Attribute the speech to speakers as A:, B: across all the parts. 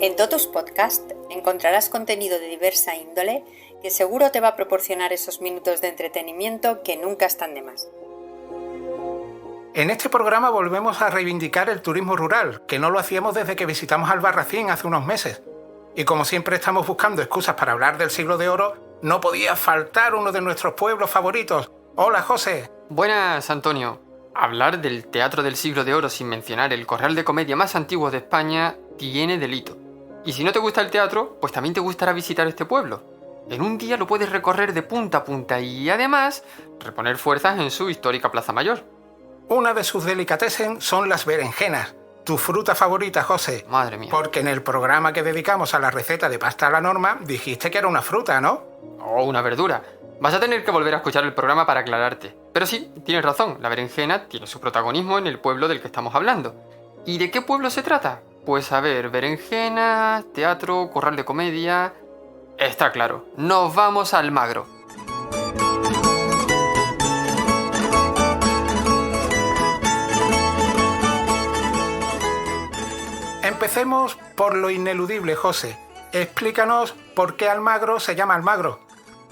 A: En Totus Podcast encontrarás contenido de diversa índole que seguro te va a proporcionar esos minutos de entretenimiento que nunca están de más.
B: En este programa volvemos a reivindicar el turismo rural, que no lo hacíamos desde que visitamos Albarracín hace unos meses. Y como siempre estamos buscando excusas para hablar del Siglo de Oro, no podía faltar uno de nuestros pueblos favoritos. Hola, José.
C: Buenas, Antonio. Hablar del Teatro del Siglo de Oro sin mencionar el corral de comedia más antiguo de España tiene delito. Y si no te gusta el teatro, pues también te gustará visitar este pueblo. En un día lo puedes recorrer de punta a punta y además reponer fuerzas en su histórica Plaza Mayor.
B: Una de sus delicatessen son las berenjenas, tu fruta favorita, José.
C: Madre mía.
B: Porque en el programa que dedicamos a la receta de pasta a la norma dijiste que era una fruta, ¿no?
C: O una verdura. Vas a tener que volver a escuchar el programa para aclararte. Pero sí, tienes razón, la berenjena tiene su protagonismo en el pueblo del que estamos hablando. ¿Y de qué pueblo se trata? Pues a ver, berenjena, teatro, corral de comedia... Está claro, nos vamos a Almagro.
B: Empecemos por lo ineludible, José. Explícanos por qué Almagro se llama Almagro.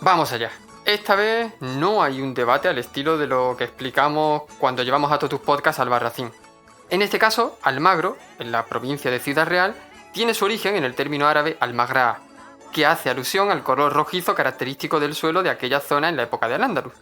C: Vamos allá. Esta vez no hay un debate al estilo de lo que explicamos cuando llevamos a Totus Podcast al Albarracín. En este caso, Almagro, en la provincia de Ciudad Real, tiene su origen en el término árabe al-Maghra, que hace alusión al color rojizo característico del suelo de aquella zona en la época de Al-Ándalus.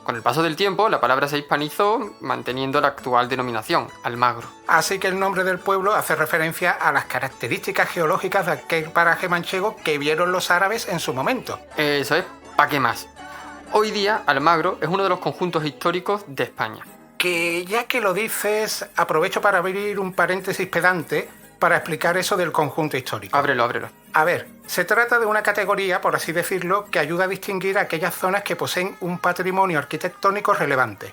C: Con el paso del tiempo, la palabra se hispanizó, manteniendo la actual denominación, Almagro.
B: Así que el nombre del pueblo hace referencia a las características geológicas de aquel paraje manchego que vieron los árabes en su momento.
C: Eso es, ¿pa' qué más? Hoy día, Almagro es uno de los conjuntos históricos de España.
B: Que ya que lo dices, aprovecho para abrir un paréntesis pedante para explicar eso del conjunto histórico.
C: Ábrelo.
B: A ver, se trata de una categoría, por así decirlo, que ayuda a distinguir aquellas zonas que poseen un patrimonio arquitectónico relevante.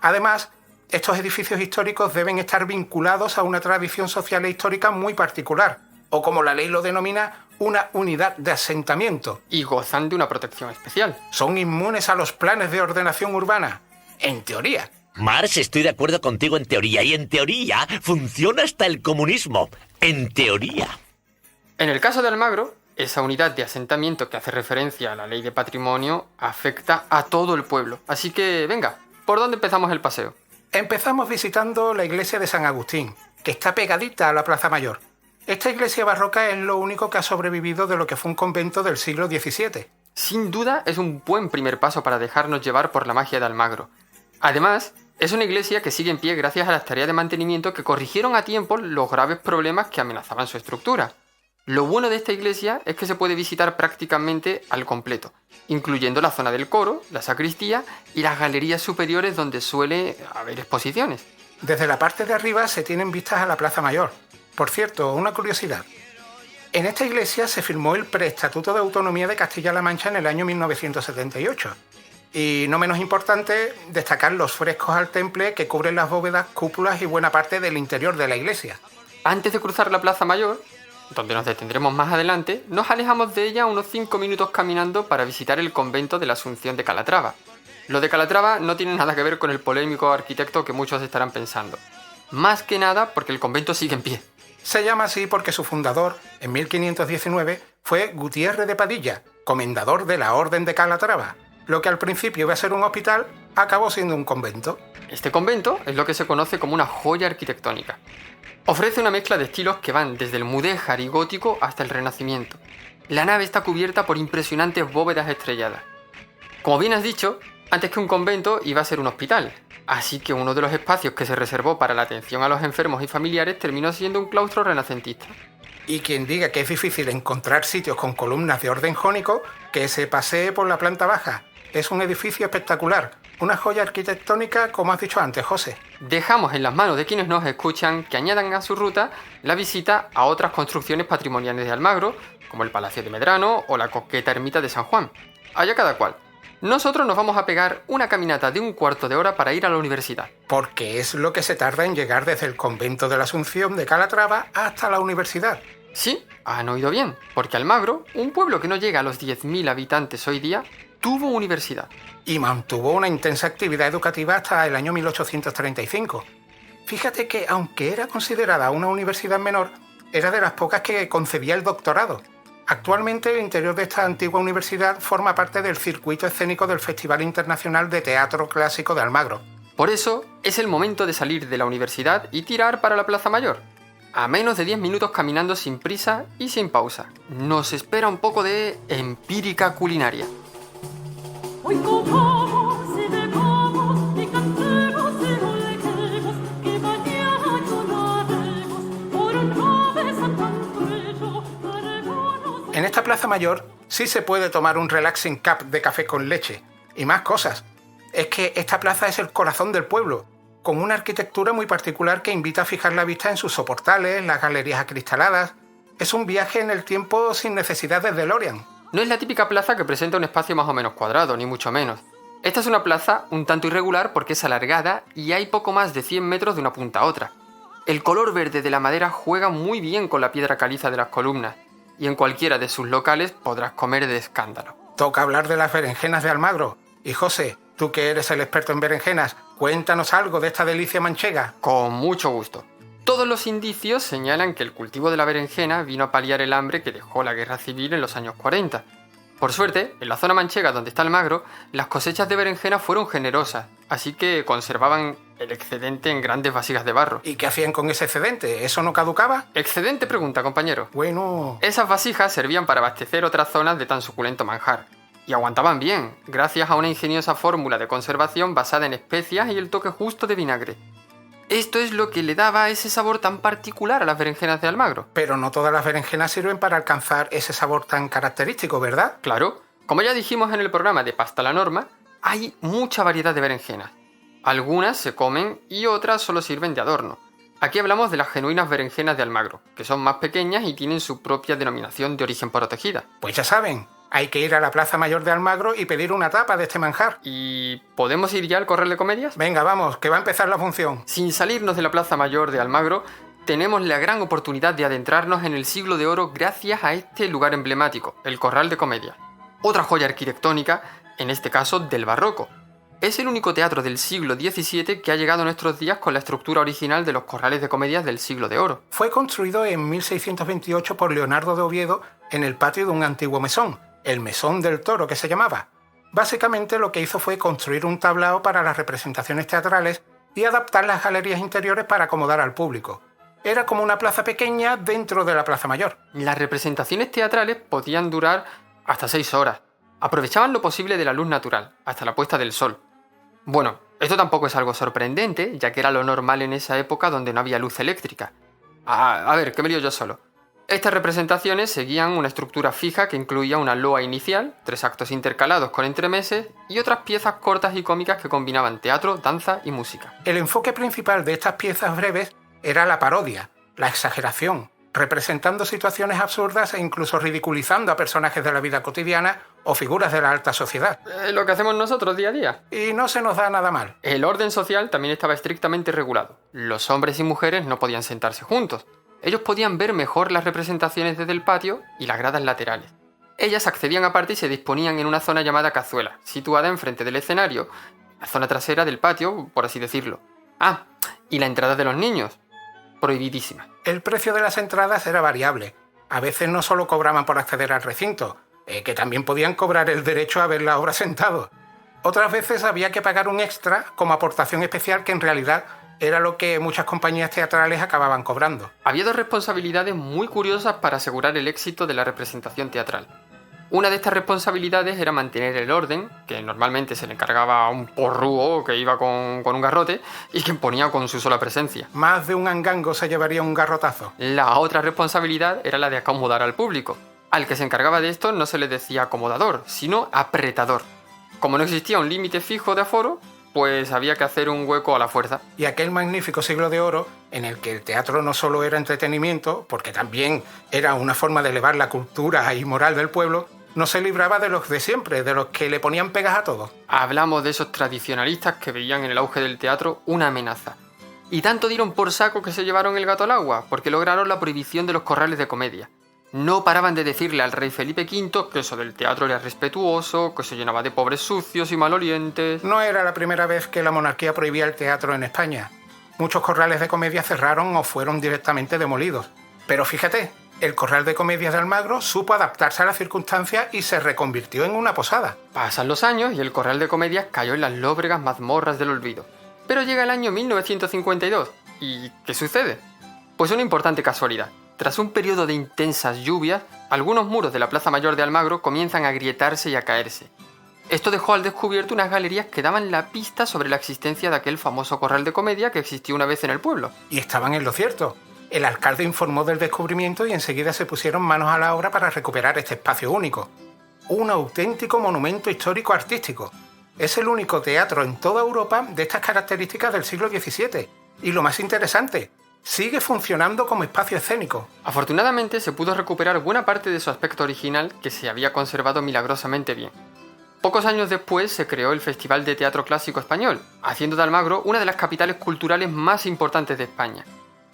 B: Además, estos edificios históricos deben estar vinculados a una tradición social e histórica muy particular, o como la ley lo denomina, una unidad de asentamiento.
C: Y gozan de una protección especial.
B: Son inmunes a los planes de ordenación urbana, en teoría.
D: Marx, estoy de acuerdo contigo en teoría, y en teoría funciona hasta el comunismo. En teoría.
C: En el caso de Almagro, esa unidad de asentamiento que hace referencia a la ley de patrimonio afecta a todo el pueblo. Así que, venga, ¿por dónde empezamos el paseo?
B: Empezamos visitando la iglesia de San Agustín, que está pegadita a la Plaza Mayor. Esta iglesia barroca es lo único que ha sobrevivido de lo que fue un convento del siglo XVII.
C: Sin duda es un buen primer paso para dejarnos llevar por la magia de Almagro. Además, es una iglesia que sigue en pie gracias a las tareas de mantenimiento que corrigieron a tiempo los graves problemas que amenazaban su estructura. Lo bueno de esta iglesia es que se puede visitar prácticamente al completo, incluyendo la zona del coro, la sacristía y las galerías superiores donde suele haber exposiciones.
B: Desde la parte de arriba se tienen vistas a la Plaza Mayor. Por cierto, una curiosidad. En esta iglesia se firmó el Preestatuto de Autonomía de Castilla-La Mancha en el año 1978. Y no menos importante, destacar los frescos al temple que cubren las bóvedas, cúpulas y buena parte del interior de la iglesia.
C: Antes de cruzar la Plaza Mayor, donde nos detendremos más adelante, nos alejamos de ella unos 5 minutos caminando para visitar el convento de la Asunción de Calatrava. Lo de Calatrava no tiene nada que ver con el polémico arquitecto que muchos estarán pensando. Más que nada porque el convento sigue en pie.
B: Se llama así porque su fundador, en 1519, fue Gutiérrez de Padilla, comendador de la Orden de Calatrava. Lo que al principio iba a ser un hospital, acabó siendo un convento.
C: Este convento es lo que se conoce como una joya arquitectónica. Ofrece una mezcla de estilos que van desde el mudéjar y gótico hasta el Renacimiento. La nave está cubierta por impresionantes bóvedas estrelladas. Como bien has dicho, antes que un convento iba a ser un hospital, así que uno de los espacios que se reservó para la atención a los enfermos y familiares terminó siendo un claustro renacentista.
B: Y quien diga que es difícil encontrar sitios con columnas de orden jónico, que se pasee por la planta baja. Es un edificio espectacular, una joya arquitectónica, como has dicho antes, José.
C: Dejamos en las manos de quienes nos escuchan que añadan a su ruta la visita a otras construcciones patrimoniales de Almagro, como el Palacio de Medrano o la coqueta ermita de San Juan. Allá cada cual. Nosotros nos vamos a pegar una caminata de 1/4 de hora para ir a la universidad.
B: Porque es lo que se tarda en llegar desde el convento de la Asunción de Calatrava hasta la universidad.
C: Sí, han oído bien, porque Almagro, un pueblo que no llega a los 10.000 habitantes hoy día, tuvo universidad.
B: Y mantuvo una intensa actividad educativa hasta el año 1835. Fíjate que, aunque era considerada una universidad menor, era de las pocas que concedía el doctorado. Actualmente el interior de esta antigua universidad forma parte del circuito escénico del Festival Internacional de Teatro Clásico de Almagro.
C: Por eso es el momento de salir de la universidad y tirar para la Plaza Mayor. A menos de 10 minutos caminando sin prisa y sin pausa. Nos espera un poco de empírica culinaria.
E: Hoy comamos y bebamos y cantemos y volquemos, que mañana lloraremos por un joven santantueño, parémonos.
B: En esta Plaza Mayor sí se puede tomar un relaxing cup de café con leche y más cosas. Es que esta plaza es el corazón del pueblo, con una arquitectura muy particular que invita a fijar la vista en sus soportales, las galerías acristaladas. Es un viaje en el tiempo sin necesidad de DeLorean.
C: No es la típica plaza que presenta un espacio más o menos cuadrado, ni mucho menos. Esta es una plaza un tanto irregular porque es alargada y hay poco más de 100 metros de una punta a otra. El color verde de la madera juega muy bien con la piedra caliza de las columnas, y en cualquiera de sus locales podrás comer de escándalo.
B: Toca hablar de las berenjenas de Almagro. Y José, tú que eres el experto en berenjenas, cuéntanos algo de esta delicia manchega.
C: Con mucho gusto. Todos los indicios señalan que el cultivo de la berenjena vino a paliar el hambre que dejó la guerra civil en los años 40. Por suerte, en la zona manchega donde está Almagro, las cosechas de berenjena fueron generosas, así que conservaban el excedente en grandes vasijas de barro.
B: ¿Y qué hacían con ese excedente? ¿Eso no caducaba?
C: Excedente pregunta, compañero.
B: Bueno...
C: Esas vasijas servían para abastecer otras zonas de tan suculento manjar. Y aguantaban bien, gracias a una ingeniosa fórmula de conservación basada en especias y el toque justo de vinagre. Esto es lo que le daba ese sabor tan particular a las berenjenas de Almagro.
B: Pero no todas las berenjenas sirven para alcanzar ese sabor tan característico, ¿verdad?
C: Claro, como ya dijimos en el programa de Pasta a la Norma, hay mucha variedad de berenjenas. Algunas se comen y otras solo sirven de adorno. Aquí hablamos de las genuinas berenjenas de Almagro, que son más pequeñas y tienen su propia denominación de origen protegida.
B: Pues ya saben, hay que ir a la Plaza Mayor de Almagro y pedir una tapa de este manjar.
C: ¿Y podemos ir ya al Corral de Comedias?
B: Venga, vamos, que va a empezar la función.
C: Sin salirnos de la Plaza Mayor de Almagro, tenemos la gran oportunidad de adentrarnos en el siglo de oro gracias a este lugar emblemático, el Corral de Comedias. Otra joya arquitectónica, en este caso del barroco. Es el único teatro del siglo XVII que ha llegado a nuestros días con la estructura original de los corrales de comedias del siglo de oro.
B: Fue construido en 1628 por Leonardo de Oviedo en el patio de un antiguo mesón, el Mesón del Toro que se llamaba. Básicamente lo que hizo fue construir un tablao para las representaciones teatrales y adaptar las galerías interiores para acomodar al público. Era como una plaza pequeña dentro de la Plaza Mayor.
C: Las representaciones teatrales podían durar hasta 6 horas. Aprovechaban lo posible de la luz natural, hasta la puesta del sol. Bueno, esto tampoco es algo sorprendente, ya que era lo normal en esa época donde no había luz eléctrica. A ver, que me lío yo solo. Estas representaciones seguían una estructura fija que incluía una loa inicial, 3 actos intercalados con entremeses y otras piezas cortas y cómicas que combinaban teatro, danza y música.
B: El enfoque principal de estas piezas breves era la parodia, la exageración, representando situaciones absurdas e incluso ridiculizando a personajes de la vida cotidiana o figuras de la alta sociedad.
C: Lo que hacemos nosotros día a día.
B: Y no se nos da nada mal.
C: El orden social también estaba estrictamente regulado. Los hombres y mujeres no podían sentarse juntos. Ellos podían ver mejor las representaciones desde el patio y las gradas laterales. Ellas accedían aparte y se disponían en una zona llamada cazuela, situada enfrente del escenario, la zona trasera del patio, por así decirlo. Ah, y la entrada de los niños. Prohibidísima.
B: El precio de las entradas era variable. A veces no solo cobraban por acceder al recinto, que también podían cobrar el derecho a ver la obra sentado. Otras veces había que pagar un extra como aportación especial que en realidad era lo que muchas compañías teatrales acababan cobrando.
C: Había 2 responsabilidades muy curiosas para asegurar el éxito de la representación teatral. Una de estas responsabilidades era mantener el orden, que normalmente se le encargaba a un porrúo que iba con un garrote y que imponía con su sola presencia.
B: Más de un angango se llevaría un garrotazo.
C: La otra responsabilidad era la de acomodar al público. Al que se encargaba de esto no se le decía acomodador, sino apretador. Como no existía un límite fijo de aforo, pues había que hacer un hueco a la fuerza.
B: Y aquel magnífico siglo de oro, en el que el teatro no solo era entretenimiento, porque también era una forma de elevar la cultura y moral del pueblo, no se libraba de los de siempre, de los que le ponían pegas a todo.
C: Hablamos de esos tradicionalistas que veían en el auge del teatro una amenaza. Y tanto dieron por saco que se llevaron el gato al agua, porque lograron la prohibición de los corrales de comedia. No paraban de decirle al rey Felipe V que eso del teatro era respetuoso, que se llenaba de pobres sucios y malolientes.
B: No era la primera vez que la monarquía prohibía el teatro en España. Muchos corrales de comedia cerraron o fueron directamente demolidos. Pero fíjate, el Corral de Comedias de Almagro supo adaptarse a las circunstancias y se reconvirtió en una posada.
C: Pasan los años y el Corral de Comedias cayó en las lóbregas mazmorras del olvido. Pero llega el año 1952. ¿Y qué sucede? Pues una importante casualidad. Tras un periodo de intensas lluvias, algunos muros de la Plaza Mayor de Almagro comienzan a agrietarse y a caerse. Esto dejó al descubierto unas galerías que daban la pista sobre la existencia de aquel famoso corral de comedia que existió una vez en el pueblo.
B: Y estaban en lo cierto. El alcalde informó del descubrimiento y enseguida se pusieron manos a la obra para recuperar este espacio único. Un auténtico monumento histórico-artístico. Es el único teatro en toda Europa de estas características del siglo XVII. Y lo más interesante, sigue funcionando como espacio escénico.
C: Afortunadamente se pudo recuperar buena parte de su aspecto original que se había conservado milagrosamente bien. Pocos años después se creó el Festival de Teatro Clásico Español, haciendo de Almagro una de las capitales culturales más importantes de España.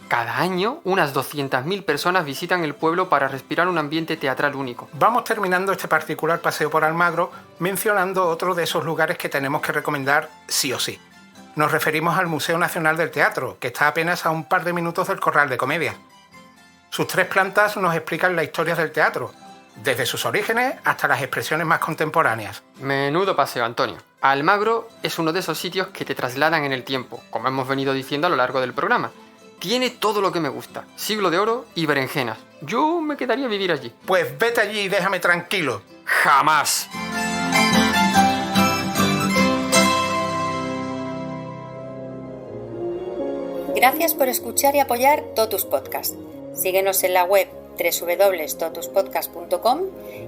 C: Cada año, unas 200.000 personas visitan el pueblo para respirar un ambiente teatral único.
B: Vamos terminando este particular paseo por Almagro mencionando otro de esos lugares que tenemos que recomendar sí o sí. Nos referimos al Museo Nacional del Teatro, que está apenas a un par de minutos del Corral de Comedias. Sus 3 plantas nos explican la historia del teatro, desde sus orígenes hasta las expresiones más contemporáneas.
C: Menudo paseo, Antonio. Almagro es uno de esos sitios que te trasladan en el tiempo, como hemos venido diciendo a lo largo del programa. Tiene todo lo que me gusta, siglo de oro y berenjenas. Yo me quedaría a vivir allí.
B: Pues vete allí y déjame tranquilo.
C: ¡Jamás!
A: Gracias por escuchar y apoyar Totus Podcast. Síguenos en la web www.totuspodcast.com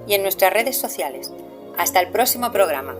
A: y en nuestras redes sociales. Hasta el próximo programa.